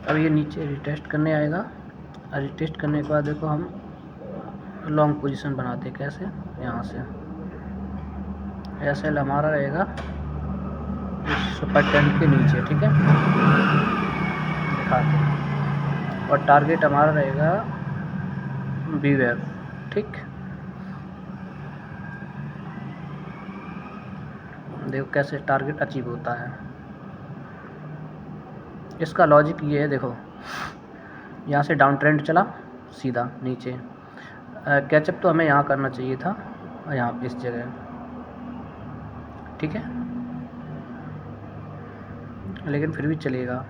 अब ये नीचे रिटेस्ट करने आएगा। रिटेस्ट करने के बाद देखो हम लॉन्ग पोजीशन बनाते हैं। कैसे? यहाँ से एसएल हमारा रहेगा सुपर 10 के नीचे, ठीक है, दिखाते हैं। और टारगेट हमारा रहेगा बीवेव, ठीक। देखो कैसे टारगेट अचीव होता है। इसका लॉजिक ये है, देखो यहाँ से डाउन ट्रेंड चला सीधा नीचे, कैचअप तो हमें यहाँ करना चाहिए था, यहाँ पे इस जगह, ठीक है, लेकिन फिर भी चलेगा।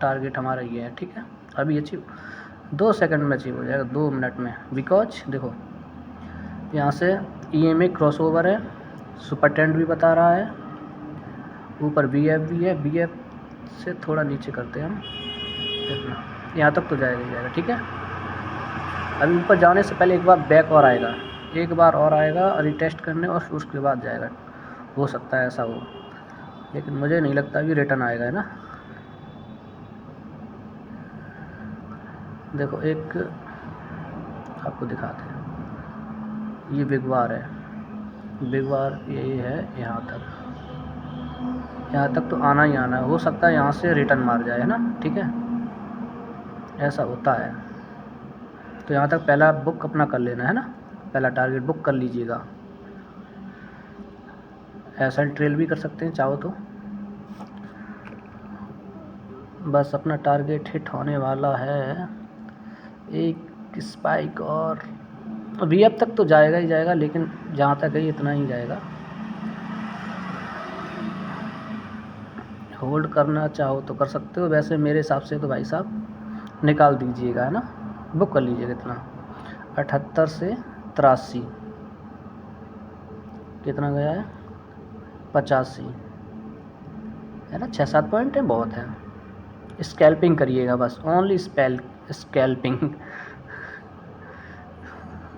टारगेट हमारा ये है, ठीक है। अभी अचीव 2 सेकंड में अचीव हो जाएगा, 2 मिनट में, बिकॉज देखो यहाँ से EMA क्रॉसओवर है, सुपर ट्रेंड भी बता रहा है, ऊपर BF भी है। BF से थोड़ा नीचे करते हैं हम, इतना, यहाँ तक तो जाएगा ही जाएगा, ठीक है। अभी ऊपर जाने से पहले एक बार बैक और आएगा, एक बार और आएगा रिटेस्ट करने, और उसके बाद जाएगा। हो सकता है ऐसा हो, लेकिन मुझे नहीं लगता अभी रिटर्न आएगा, है ना। देखो एक आपको दिखाते हैं, ये बिग बार है, बिग बार ये है यहाँ तक तो आना ही आना है। हो सकता है यहाँ से रिटर्न मार जाए, है ना, ठीक है, ऐसा होता है। तो यहाँ तक पहला बुक अपना कर लेना है ना, पहला टारगेट बुक कर लीजिएगा। ऐसा ट्रेल भी कर सकते हैं चाहो तो। बस अपना टारगेट हिट होने वाला है, एक स्पाइक और VF तक तो जाएगा ही जाएगा, लेकिन जहाँ तक है इतना ही जाएगा। होल्ड करना चाहो तो कर सकते हो, वैसे मेरे हिसाब से तो भाई साहब निकाल दीजिएगा, है ना, बुक कर लीजिएगा। कितना? 78 से 83, कितना गया है? 85, है ना, 6-7 पॉइंट है, बहुत है। स्कैल्पिंग करिएगा बस, ओनली स्कैल्पिंग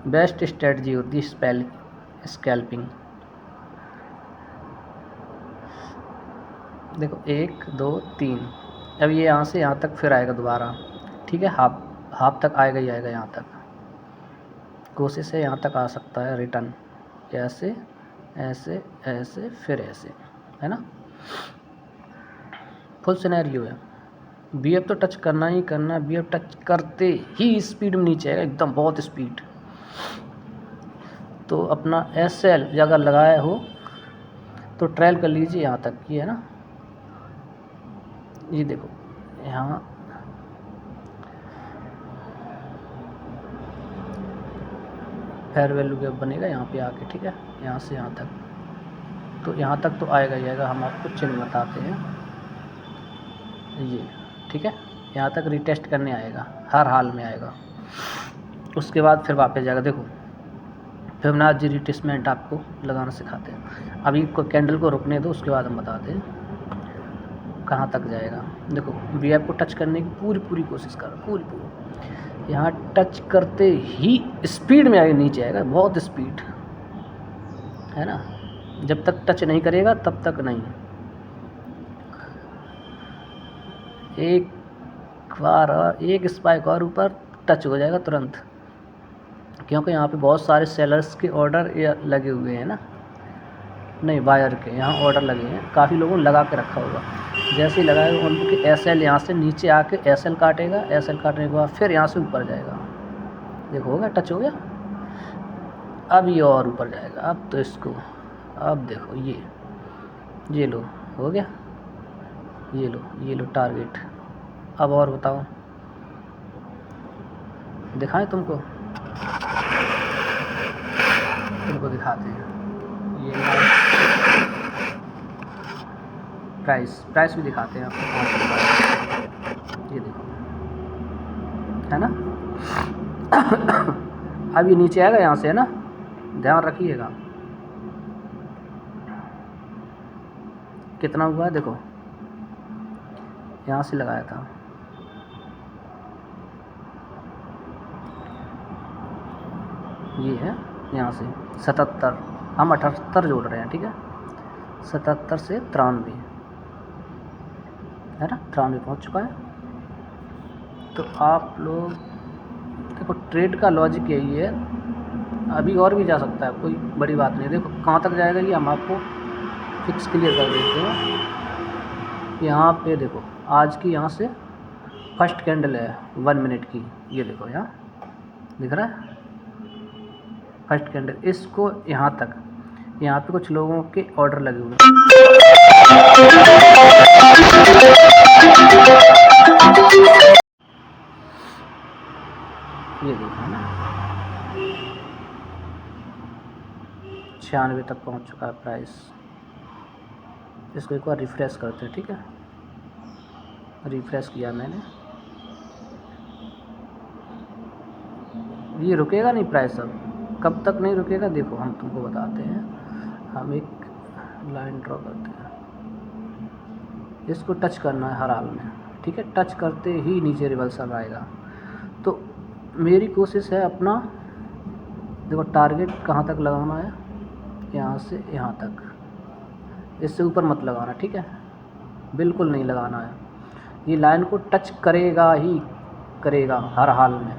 बेस्ट स्ट्रेटजी होती है, स्कैल्पिंग। देखो 1 2 3, अब ये यहाँ से यहाँ तक फिर आएगा दोबारा, ठीक है, हाफ तक आएगा ही आएगा। यहाँ तक कोशिश है, यहाँ तक आ सकता है रिटर्न, ऐसे ऐसे ऐसे फिर ऐसे, है ना, फुल सिनेरियो है। BF तो टच करना ही करना, BF टच करते ही स्पीड में नीचे आएगा, एकदम बहुत स्पीड। तो अपना SL अगर लगाया हो तो ट्रायल कर लीजिए यहाँ तक, ये है ना, ये देखो यहाँ फेयर वैल्यू गैप बनेगा यहाँ पे आके, ठीक है, यहाँ से यहाँ तक, तो यहाँ तक तो आएगा ही आएगा। हम आपको चिन्ह बताते हैं, ये ठीक है, यहाँ तक रिटेस्ट करने आएगा, हर हाल में आएगा। उसके बाद फिर वापस जाएगा। देखो फिबोनाची रिट्रेसमेंट आपको लगाना सिखाते हैं। अभी को कैंडल को रुकने दो, उसके बाद हम बताते हैं कहाँ तक जाएगा। देखो BF को टच करने की पूरी कोशिश कर, पूरी यहाँ टच करते ही स्पीड में आगे नीचे आएगा, बहुत स्पीड, है ना। जब तक टच नहीं करेगा तब तक नहीं। एक बार और एक स्पाइक और ऊपर टच हो जाएगा तुरंत, क्योंकि यहाँ पे बहुत सारे सेलर्स के ऑर्डर लगे हुए हैं ना, नहीं बायर के यहाँ ऑर्डर लगे हैं, काफ़ी लोगों ने लगा के रखा होगा। जैसे ही लगाएगा उनके SL यहाँ से नीचे आके SL काटेगा, SL काटने के बाद फिर यहाँ से ऊपर जाएगा। देखो हो गया, टच हो गया, अब ये और ऊपर जाएगा। अब तो इसको, अब देखो ये लो, हो गया, ये लो टारगेट। अब और बताओ, दिखाएं तुमको दिखाते हैं। ये प्राइस भी दिखाते हैं आपको, ये देखो, है ना। अब ये नीचे आएगा यहाँ से, है ना, ध्यान रखिएगा। कितना हुआ है देखो, यहाँ से लगाया था, ये है यहाँ से 77, हम 78 जोड़ रहे हैं, ठीक है, 77 से 93, है ना, 93 पहुँच चुका है। तो आप लोग देखो, ट्रेड का लॉजिक यही है, अभी और भी जा सकता है, कोई बड़ी बात नहीं। देखो कहाँ तक जाएगा ये हम आपको फिक्स क्लियर कर देते हैं। यहाँ पे देखो, आज की यहाँ से फर्स्ट कैंडल है 1 मिनट की, ये देखो यहाँ दिख रहा है फर्स्ट कैंडल, इसको यहाँ तक, यहाँ पे कुछ लोगों के ऑर्डर लगे हुए हैं। ये देखो ना 96 तक पहुँच चुका है प्राइस। इसको एक बार रिफ़्रेश करते हैं, ठीक है। रिफ़्रेश किया मैंने, ये रुकेगा नहीं प्राइस, अब कब तक नहीं रुकेगा देखो हम तुमको बताते हैं। हम एक लाइन ड्रॉ करते हैं, इसको टच करना है हर हाल में, ठीक है। टच करते ही नीचे रिवर्सल आएगा। तो मेरी कोशिश है अपना, देखो टारगेट कहाँ तक लगाना है, यहाँ से यहाँ तक, इससे ऊपर मत लगाना, ठीक है, बिल्कुल नहीं लगाना है। ये लाइन को टच करेगा ही करेगा हर हाल में,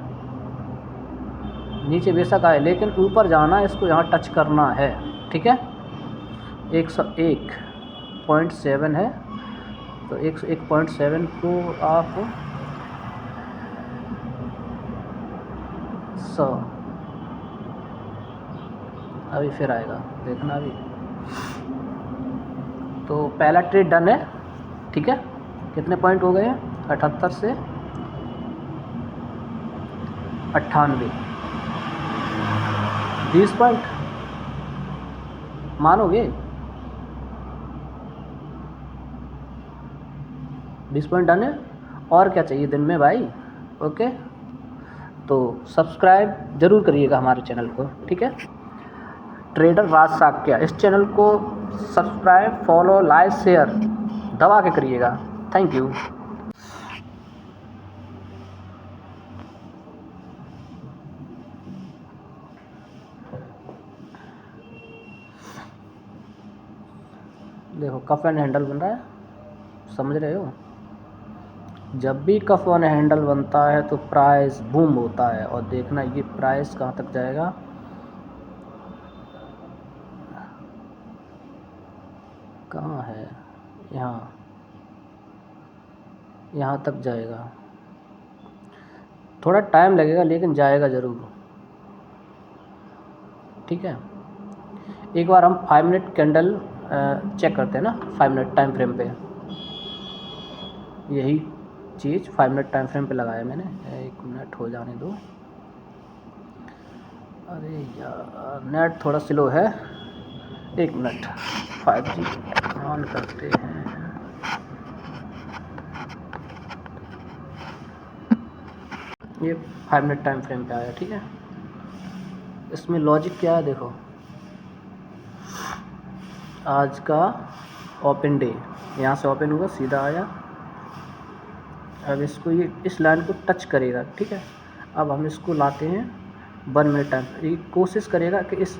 नीचे बेशक आए लेकिन ऊपर जाना है, इसको यहाँ टच करना है, ठीक है। 101.7 है, तो 101.7 को आप 100, अभी फिर आएगा देखना अभी। तो पहला ट्रेड डन है, ठीक है। कितने पॉइंट हो गए हैं, 78 से 98, 20 पॉइंट मानोगे, 20 पॉइंट डन है। और क्या चाहिए दिन में भाई, ओके। तो सब्सक्राइब ज़रूर करिएगा हमारे चैनल को, ठीक है। ट्रेडर राज साक्या, इस चैनल को सब्सक्राइब, फॉलो, लाइक, शेयर दबा के करिएगा। Thank you. देखो कफ एंड हैंडल बन रहा है, समझ रहे हो। जब भी कफ एंड हैंडल बनता है तो प्राइस बूम होता है। और देखना ये प्राइस कहाँ तक जाएगा, कहाँ है, यहाँ तक जाएगा। थोड़ा टाइम लगेगा लेकिन जाएगा ज़रूर, ठीक है। एक बार हम 5 मिनट कैंडल चेक करते हैं ना, 5 मिनट टाइम फ्रेम पे। यही चीज़ 5 मिनट टाइम फ्रेम पे लगाया मैंने। 1 मिनट हो जाने दो, अरे यार नेट थोड़ा स्लो है। 1 मिनट, 5G ऑन करते हैं। ये 5 मिनट टाइम फ्रेम पे आया, ठीक है। इसमें लॉजिक क्या है देखो, आज का ओपन डे, यहाँ से ओपन हुआ सीधा आया, अब इसको ये इस लाइन को टच करेगा, ठीक है। अब हम इसको लाते हैं 1 मिनट टाइम, ये कोशिश करेगा कि इस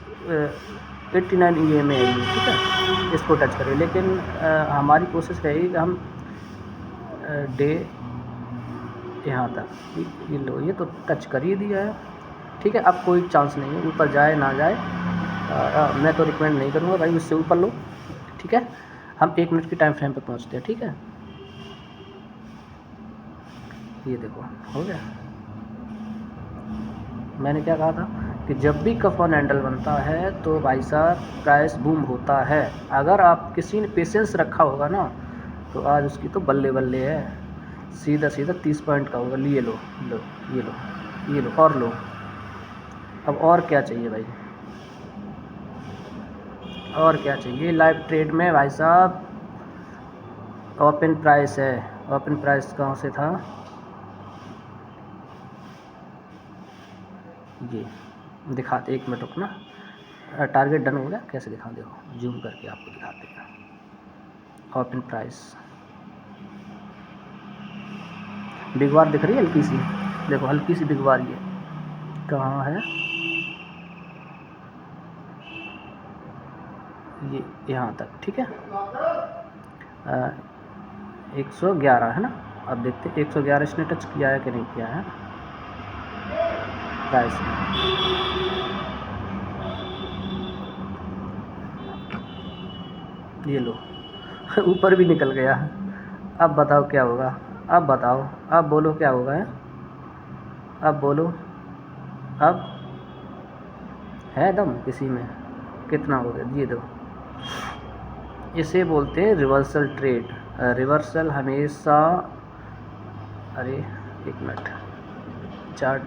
89 EMA है ये, ठीक है, इसको टच करें। लेकिन हमारी कोशिश रहेगी कि हम डे यहाँ तक, ये लो, ये तो टच कर ही दिया है, ठीक है। अब कोई चांस नहीं है ऊपर जाए ना जाए, मैं तो रिकमेंड नहीं करूँगा भाई उससे ऊपर लो, ठीक है। हम 1 मिनट की टाइम फ्रेम पे पहुँचते हैं, ठीक है। ये देखो हो गया। मैंने क्या कहा था कि जब भी कफ ऑन हैंडल बनता है तो भाई साहब प्राइस बूम होता है। अगर आप किसी ने पेशेंस रखा होगा ना तो आज उसकी तो बल्ले बल्ले है, सीधा सीधा 30 पॉइंट का होगा। लिए लो लो, ये लो, ये लो और लो। अब और क्या चाहिए भाई, और क्या चाहिए। लाइव ट्रेड में भाई साहब ओपन प्राइस है, ओपन प्राइस कहाँ से था, ये दिखाते, 1 मिनट रुकना, टारगेट डन हो गया, कैसे दिखा, देखो जूम करके आपको दिखाते हैं। ओपन प्राइस बिग बार दिख रही है हल्की सी, देखो हल्की सी बिग बार, ये कहाँ है, ये यहाँ तक, ठीक है। 111 है ना, अब देखते हैं 111 इसने टच किया है कि नहीं किया है प्राइस। ये लो ऊपर भी निकल गया। अब बताओ क्या होगा, अब बताओ, अब बोलो क्या होगा है, अब बोलो, अब है दम किसी में? कितना हो गया ये दो। इसे बोलते हैं रिवर्सल ट्रेड। रिवर्सल हमेशा, अरे एक मिनट, चार्ट,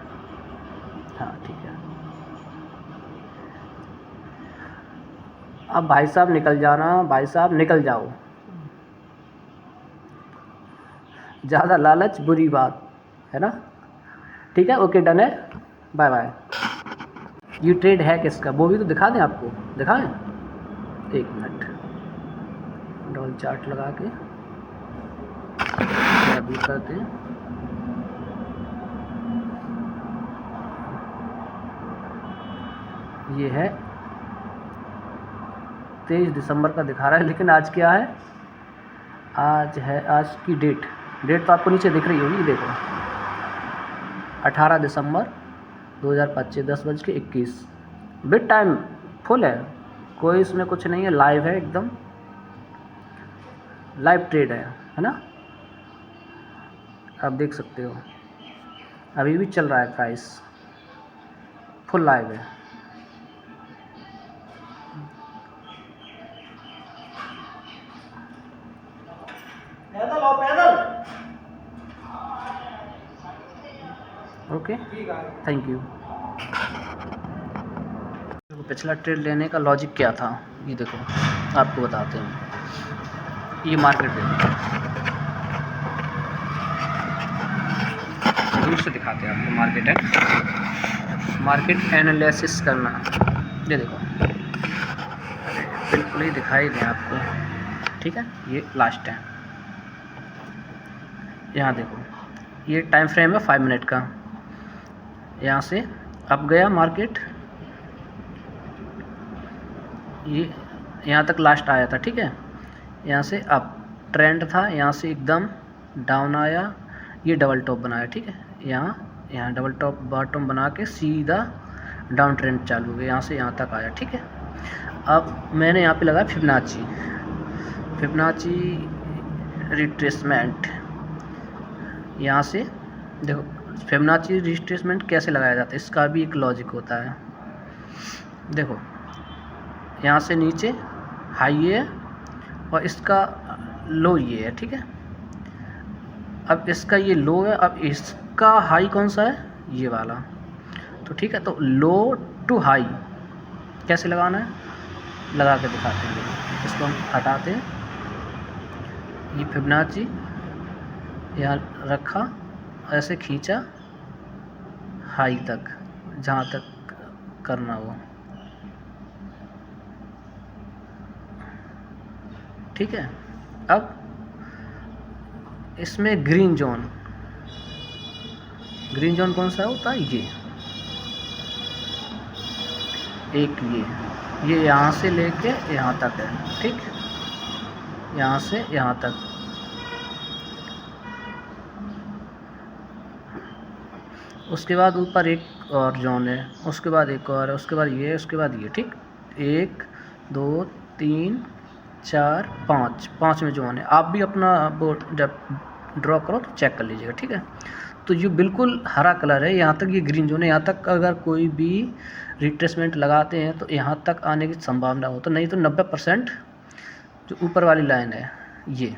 हाँ ठीक है। अब भाई साहब निकल जाना, भाई साहब निकल जाओ, ज़्यादा लालच बुरी बात है ना। ठीक है, ओके डन है, बाय बाय। ये ट्रेड है किसका वो भी तो दिखा दें आपको, दिखाएं? एक मिनट, डबल चार्ट लगा के अभी करते हैं। ये है 23 दिसंबर का दिखा रहा है, लेकिन आज क्या है, आज है, आज की डेट तो आपको नीचे दिख रही होगी, देखो 18 दिसंबर 2025 10:21। बिट टाइम फुल है, कोई इसमें कुछ नहीं है, लाइव है, एकदम लाइव ट्रेड है ना। आप देख सकते हो अभी भी चल रहा है, प्राइस फुल लाइव है। Okay, thank you. पिछला ट्रेड लेने का लॉजिक क्या था, ये देखो आपको बताते हैं। ये मार्केट है, दूर से दिखाते हैं आपको। मार्केट है, मार्केट एनालिसिस करना, ये देखो बिल्कुल ही दिखाई दे आपको, ठीक है। ये लास्ट है, यहाँ देखो ये टाइम फ्रेम है 5 मिनट का। यहाँ से अब गया मार्केट, ये यहाँ तक लास्ट आया था, ठीक है। यहाँ से अब ट्रेंड था, यहाँ से एकदम डाउन आया, ये डबल टॉप बनाया, ठीक है। यहाँ डबल टॉप बॉटम बना के सीधा डाउन ट्रेंड चालू हो गया, यहाँ से यहाँ तक आया, ठीक है। अब मैंने यहाँ पे लगाया फिबोनाची रिट्रेसमेंट। यहाँ से देखो फिबोनाची रिट्रेसमेंट कैसे लगाया जाता है, इसका भी एक लॉजिक होता है। देखो यहाँ से नीचे हाई है और इसका लो ये है, ठीक है। अब इसका ये लो है, अब इसका हाई कौन सा है, ये वाला, तो ठीक है। तो लो टू हाई कैसे लगाना है, लगा के दिखाते हैं। इसको हम हटाते हैं, ये फिबोनाची यहाँ रखा, ऐसे खींचा हाई तक, जहाँ तक करना हो, ठीक है। अब इसमें ग्रीन जोन कौन सा होता है, ये एक, ये यहाँ से लेके यहाँ तक है, ठीक, यहाँ से यहाँ तक। उसके बाद ऊपर एक और जोन है, उसके बाद एक और है, उसके बाद ये, उसके बाद ये, ठीक। 1 2 3 4 5 में जोन है। आप भी अपना वो जब ड्रॉ करो तो चेक कर लीजिएगा, ठीक है। तो ये बिल्कुल हरा कलर है, यहाँ तक ये ग्रीन जोन है। यहाँ तक अगर कोई भी रिट्रेसमेंट लगाते हैं तो यहाँ तक आने की संभावना हो, तो नहीं तो 90% जो ऊपर वाली लाइन है, ये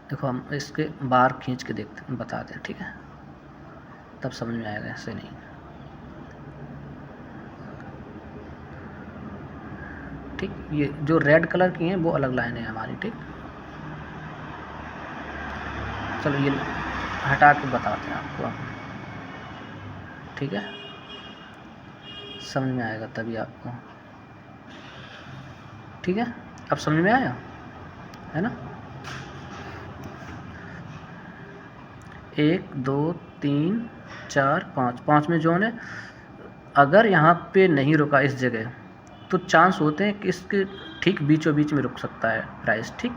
देखो, हम इसके बाहर खींच के देखते बताते हैं, ठीक है, तब समझ में आएगा, ऐसे नहीं। ठीक, ये जो रेड कलर की हैं वो अलग लाइन है हमारी, ठीक। चलो ये हटा के बताते हैं आपको, ठीक है, समझ में आएगा तभी आपको, ठीक है। अब समझ में आया है ना। 1 2 3 4 5 में जोन है। अगर यहाँ पे नहीं रुका इस जगह, तो चांस होते हैं कि इसके ठीक बीचों बीच में रुक सकता है प्राइस, ठीक।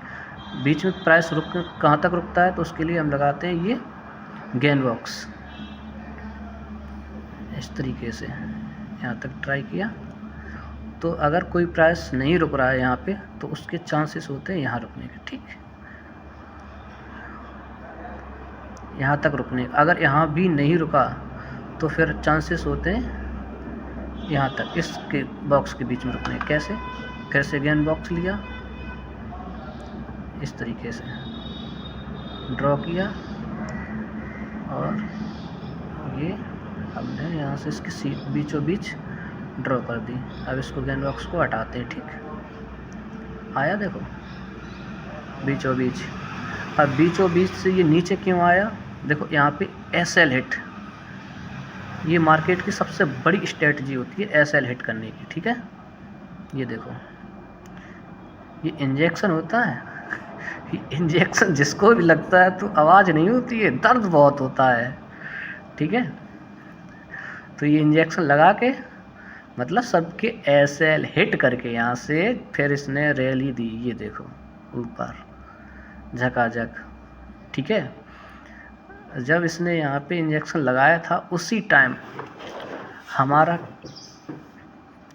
बीच में प्राइस रुक कहाँ तक रुकता है, तो उसके लिए हम लगाते हैं ये गेन बॉक्स। इस तरीके से यहाँ तक ट्राई किया, तो अगर कोई प्राइस नहीं रुक रहा है यहाँ पे, तो उसके चांसेस होते हैं यहाँ रुकने के, ठीक, यहाँ तक रुकने। अगर यहाँ भी नहीं रुका तो फिर चांसेस होते हैं यहाँ तक, इसके बॉक्स के बीच में रुकने। कैसे? फिर से गेन बॉक्स लिया, इस तरीके से ड्रॉ किया, और ये हमने यहाँ से इसकी बीचों बीच ड्रॉ कर दी। अब इसको गेन बॉक्स को हटाते हैं, ठीक, आया देखो बीचों बीच। अब बीचों बीच से ये नीचे क्यों आया, देखो यहाँ पे SL हिट, ये मार्केट की सबसे बड़ी स्ट्रेटजी होती है SL हिट करने की, ठीक है। ये देखो, ये इंजेक्शन होता है, ये इंजेक्शन जिसको भी लगता है तो आवाज़ नहीं होती है, दर्द बहुत होता है, ठीक है। तो ये इंजेक्शन लगा के मतलब सबके SL हिट करके यहाँ से फिर इसने रैली दी, ये देखो ऊपर झकाझक, ठीक है। जब इसने यहाँ पे इंजेक्शन लगाया था उसी टाइम हमारा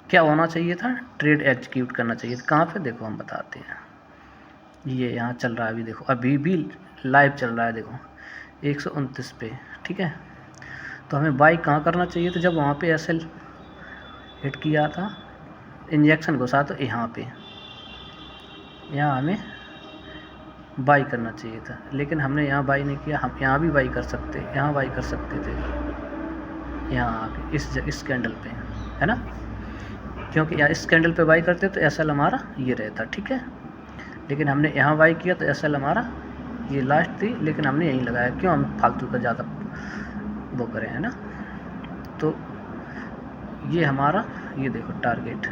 क्या होना चाहिए था, ट्रेड एग्जीक्यूट करना चाहिए था। कहाँ पे, देखो हम बताते हैं, ये यहाँ चल रहा है अभी, देखो अभी भी लाइव चल रहा है, देखो 129 पे, ठीक है। तो हमें बाई कहाँ करना चाहिए था, जब वहाँ पे SL हिट किया था, इंजेक्शन घुसा, तो यहाँ पे, यहाँ हमें बाई करना चाहिए था, लेकिन हमने यहाँ बाई नहीं किया। हम यहाँ भी बाई कर सकते, यहाँ बाई कर सकते थे, यहाँ आके इस कैंडल पे, है ना, क्योंकि यहाँ इस कैंडल पे बाई करते तो SL हमारा ये रहता, ठीक है। लेकिन हमने यहाँ बाई किया तो SL हमारा ये लास्ट थी, लेकिन हमने यहीं लगाया, क्यों, हम फालतू का ज़्यादा वो करें, है ना। तो ये हमारा, ये देखो टारगेट,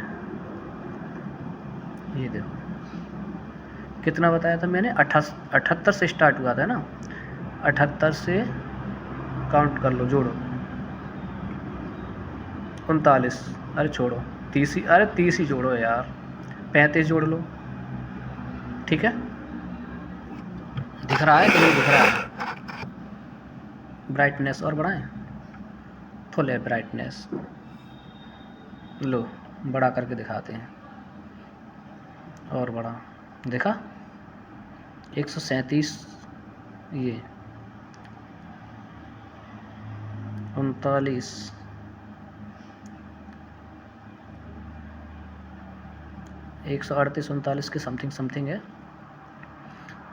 ये देखो कितना बताया था मैंने, 78 से स्टार्ट हुआ था ना, 78 से काउंट कर लो, जोड़ो 39, अरे छोड़ो 30 ही, अरे 30 ही जोड़ो यार, 35 जोड़ लो, ठीक है। दिख रहा है कि नहीं दिख रहा है? ब्राइटनेस और बढ़ाएं, फुल है ब्राइटनेस, लो बड़ा करके दिखाते हैं, और बड़ा, देखा 137, ये 39, 138, 39 के समथिंग है।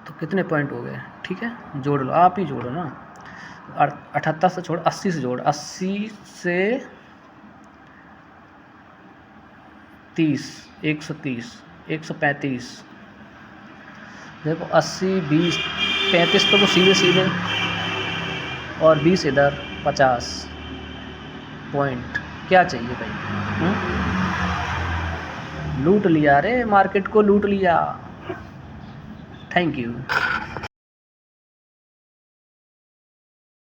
तो कितने पॉइंट हो गए, ठीक है, जोड़ लो, आप ही जोड़ो ना, 78 से छोड़ 80 से जोड़, 80 से 30, 130, 135, देखो 80, 20, 35 तो वो सीधे और 20 इधर, 50 पॉइंट, क्या चाहिए भाई, लूट लिया रे, मार्केट को लूट लिया। Thank you.